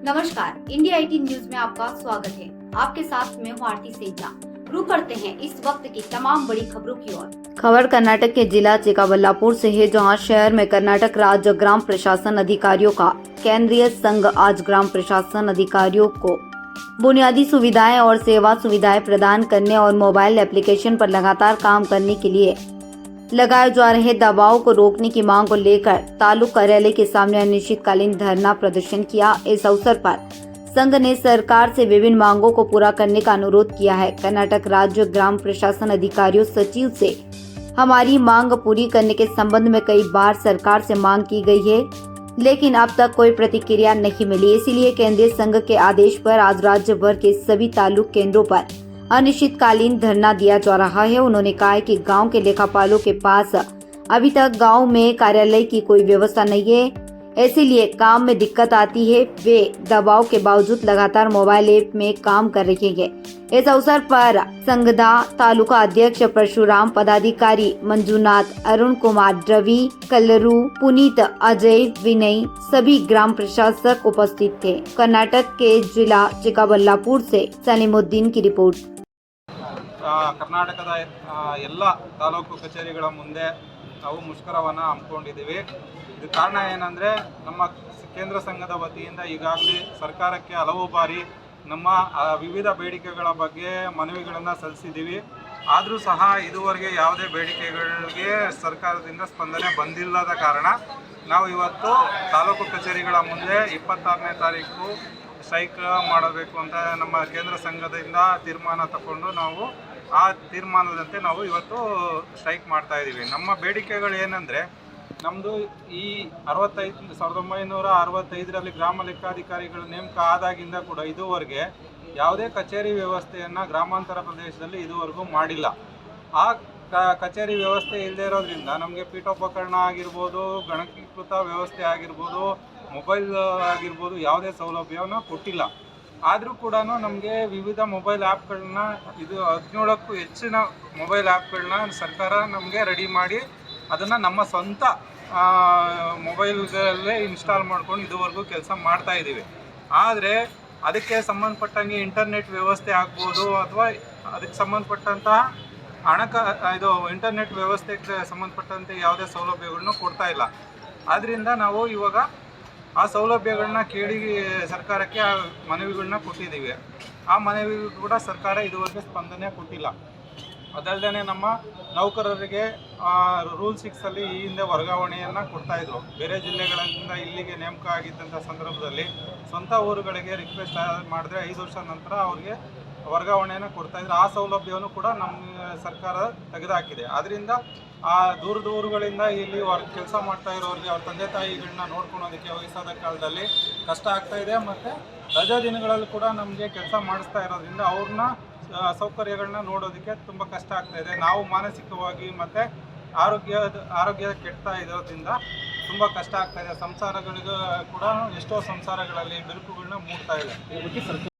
नमस्कार, India 18 news में आपका स्वागत है। आपके साथ मैं हूँ आरती सेजा। शुरू करते हैं इस वक्त की तमाम बड़ी खबरों की ओर। खबर कर्नाटक के जिला चिकाबल्लापुर से है, जहां शहर में कर्नाटक राज्य ग्राम प्रशासन अधिकारियों का केंद्रीय संघ आज ग्राम प्रशासन अधिकारियों को बुनियादी सुविधाएं और सेवा सुविधाएं प्रदान करने और मोबाइल एप्लीकेशन पर लगातार काम करने के लिए लगाए जा रहे दबाव को रोकने की मांग को लेकर तालुक कार्यालय के सामने अनिश्चितकालीन धरना प्रदर्शन किया। इस अवसर पर संघ ने सरकार से विभिन्न मांगों को पूरा करने का अनुरोध किया है। कर्नाटक राज्य ग्राम प्रशासन अधिकारियों सचिव से हमारी मांग पूरी करने के संबंध में कई बार सरकार से मांग की गई है, लेकिन अब तक कोई प्रतिक्रिया नहीं मिली। इसीलिए केंद्रीय संघ के आदेश पर आज राज्य भर के सभी तालुक केंद्रों पर अनिश्चितकालीन धरना दिया जा रहा है। उन्होंने कहा है कि गांव के लेखापालों के पास अभी तक गांव में कार्यालय की कोई व्यवस्था नहीं है, इसीलिए काम में दिक्कत आती है। वे दबाव के बावजूद लगातार मोबाइल ऐप में काम कर रहे हैं। इस अवसर पर संगदा तालुका अध्यक्ष परशुराम, पदाधिकारी मंजुनाथ, अरुण कुमार, रवि, कल्लरू, पुनीत, अजय, विनय सभी ग्राम प्रशासक उपस्थित थे। कर्नाटक के जिला चिकाबल्लापुर से सलीमुद्दीन की रिपोर्ट। ಕರ್ನಾಟಕದ ಎಲ್ಲ ತಾಲೂಕು ಕಚೇರಿಗಳ ಮುಂದೆ ನಾವು ಮುಷ್ಕರವನ್ನು ಹಮ್ಮಿಕೊಂಡಿದ್ದೀವಿ. ಇದು ಕಾರಣ ಏನಂದರೆ, ನಮ್ಮ ಕೇಂದ್ರ ಸಂಘದ ವತಿಯಿಂದ ಈಗಾಗಲೇ ಸರ್ಕಾರಕ್ಕೆ ಹಲವು ಬಾರಿ ನಮ್ಮ ವಿವಿಧ ಬೇಡಿಕೆಗಳ ಬಗ್ಗೆ ಮನವಿಗಳನ್ನು ಸಲ್ಲಿಸಿದ್ದೀವಿ. ಆದರೂ ಸಹ ಇದುವರೆಗೆ ಯಾವುದೇ ಬೇಡಿಕೆಗಳಿಗೆ ಸರ್ಕಾರದಿಂದ ಸ್ಪಂದನೆ ಬಂದಿಲ್ಲದ ಕಾರಣ ನಾವು ಇವತ್ತು ತಾಲೂಕು ಕಚೇರಿಗಳ ಮುಂದೆ 26ನೇ ತಾರೀಕು ಸ್ಟ್ರೈಕ್ ಮಾಡಬೇಕು ಅಂತ ನಮ್ಮ ಕೇಂದ್ರ ಸಂಘದಿಂದ ತೀರ್ಮಾನ ತಗೊಂಡು ನಾವು ಆ ತೀರ್ಮಾನದಂತೆ ನಾವು ಇವತ್ತು ಸ್ಟ್ರೈಕ್ ಮಾಡ್ತಾ ಇದ್ದೀವಿ. ನಮ್ಮ ಬೇಡಿಕೆಗಳು ಏನಂದರೆ, ನಮ್ಮದು ಈ 1965ರಲ್ಲಿ ಗ್ರಾಮ ಲೆಕ್ಕಾಧಿಕಾರಿಗಳ ನೇಮಕ ಆದಾಗಿಂದ ಕೂಡ ಇದುವರೆಗೆ ಯಾವುದೇ ಕಚೇರಿ ವ್ಯವಸ್ಥೆಯನ್ನು ಗ್ರಾಮಾಂತರ ಪ್ರದೇಶದಲ್ಲಿ ಇದುವರೆಗೂ ಮಾಡಿಲ್ಲ. ಆ ಕಚೇರಿ ವ್ಯವಸ್ಥೆ ಇಲ್ಲದೆ ಇರೋದ್ರಿಂದ ನಮಗೆ ಪೀಠೋಪಕರಣ ಆಗಿರ್ಬೋದು, ಗಣಕೀಕೃತ ವ್ಯವಸ್ಥೆ ಆಗಿರ್ಬೋದು, ಮೊಬೈಲ್ ಆಗಿರ್ಬೋದು, ಯಾವುದೇ ಸೌಲಭ್ಯವನ್ನು ಕೊಟ್ಟಿಲ್ಲ. ಆದರೂ ಕೂಡ ನಮಗೆ ವಿವಿಧ ಮೊಬೈಲ್ ಆ್ಯಪ್ಗಳನ್ನ, ಇದು 17ಕ್ಕೂ ಹೆಚ್ಚಿನ ಮೊಬೈಲ್ ಆ್ಯಪ್ಗಳನ್ನ ಸರ್ಕಾರ ನಮಗೆ ರೆಡಿ ಮಾಡಿ ಅದನ್ನು ನಮ್ಮ ಸ್ವಂತ ಮೊಬೈಲ್ಗಳಲ್ಲೇ ಇನ್ಸ್ಟಾಲ್ ಮಾಡ್ಕೊಂಡು ಇದುವರೆಗೂ ಕೆಲಸ ಮಾಡ್ತಾಯಿದ್ದೀವಿ. ಆದರೆ ಅದಕ್ಕೆ ಸಂಬಂಧಪಟ್ಟಂಗೆ ಇಂಟರ್ನೆಟ್ ವ್ಯವಸ್ಥೆ ಆಗ್ಬೋದು, ಅಥವಾ ಅದಕ್ಕೆ ಸಂಬಂಧಪಟ್ಟಂತಹ ಇದು ಇಂಟರ್ನೆಟ್ ವ್ಯವಸ್ಥೆಗೆ ಸಂಬಂಧಪಟ್ಟಂತೆ ಯಾವುದೇ ಸೌಲಭ್ಯಗಳನ್ನೂ ಕೊಡ್ತಾ ಇಲ್ಲ. ಆದ್ದರಿಂದ ನಾವು ಇವಾಗ ಆ ಸೌಲಭ್ಯಗಳನ್ನ ಕೇಳಿ ಸರ್ಕಾರಕ್ಕೆ ಆ ಮನವಿಗಳನ್ನ ಕೊಟ್ಟಿದ್ದೀವಿ. ಆ ಮನವಿಗೂ ಕೂಡ ಸರ್ಕಾರ ಇದುವರೆಗೆ ಸ್ಪಂದನೆ ಕೊಟ್ಟಿಲ್ಲ. ಅದಲ್ಲದೆ ನಮ್ಮ ನೌಕರರಿಗೆ ರೂಲ್ 6 ಈ ಹಿಂದೆ ವರ್ಗಾವಣೆಯನ್ನು ಕೊಡ್ತಾಯಿದ್ರು. ಬೇರೆ ಜಿಲ್ಲೆಗಳಿಂದ ಇಲ್ಲಿಗೆ ನೇಮಕ ಆಗಿದ್ದಂಥ ಸಂದರ್ಭದಲ್ಲಿ ಸ್ವಂತ ಊರುಗಳಿಗೆ ರಿಕ್ವೆಸ್ಟ್ ಮಾಡಿದ್ರೆ 5 ವರ್ಷ ನಂತರ ಅವ್ರಿಗೆ ವರ್ಗಾವಣೆಯನ್ನು ಕೊಡ್ತಾಯಿದ್ರು. ಆ ಸೌಲಭ್ಯವನ್ನು ಕೂಡ ನಮ್ಮ ಸರ್ಕಾರ ತೆಗೆದುಹಾಕಿದೆ. ಆದ್ದರಿಂದ ಆ ದೂರದ ಊರುಗಳಿಂದ ಇಲ್ಲಿ ಕೆಲಸ ಮಾಡ್ತಾ ಇರೋರಿಗೆ ಅವ್ರ ತಂದೆ ತಾಯಿಗಳನ್ನ ನೋಡ್ಕೊಳೋದಕ್ಕೆ ವಯಸ್ಸಾದ ಕಾಲದಲ್ಲಿ ಕಷ್ಟ ಆಗ್ತಾಯಿದೆ. ಮತ್ತು ರಜಾ ದಿನಗಳಲ್ಲಿ ಕೂಡ ನಮಗೆ ಕೆಲಸ ಮಾಡಿಸ್ತಾ ಇರೋದ್ರಿಂದ ಅವ್ರನ್ನ ಸೌಕರ್ಯಗಳನ್ನ ನೋಡೋದಕ್ಕೆ ತುಂಬ ಕಷ್ಟ ಆಗ್ತಾಯಿದೆ. ನಾವು ಮಾನಸಿಕವಾಗಿ ಮತ್ತು ಆರೋಗ್ಯ ಕೆಡ್ತಾ ಇರೋದ್ರಿಂದ ತುಂಬ ಕಷ್ಟ ಆಗ್ತಾಯಿದೆ. ಸಂಸಾರಗಳಿಗೂ ಕೂಡ ಎಷ್ಟೋ ಸಂಸಾರಗಳಲ್ಲಿ ಬಿರುಕುಗಳನ್ನ ಮೂಡ್ತಾ ಇದೆ.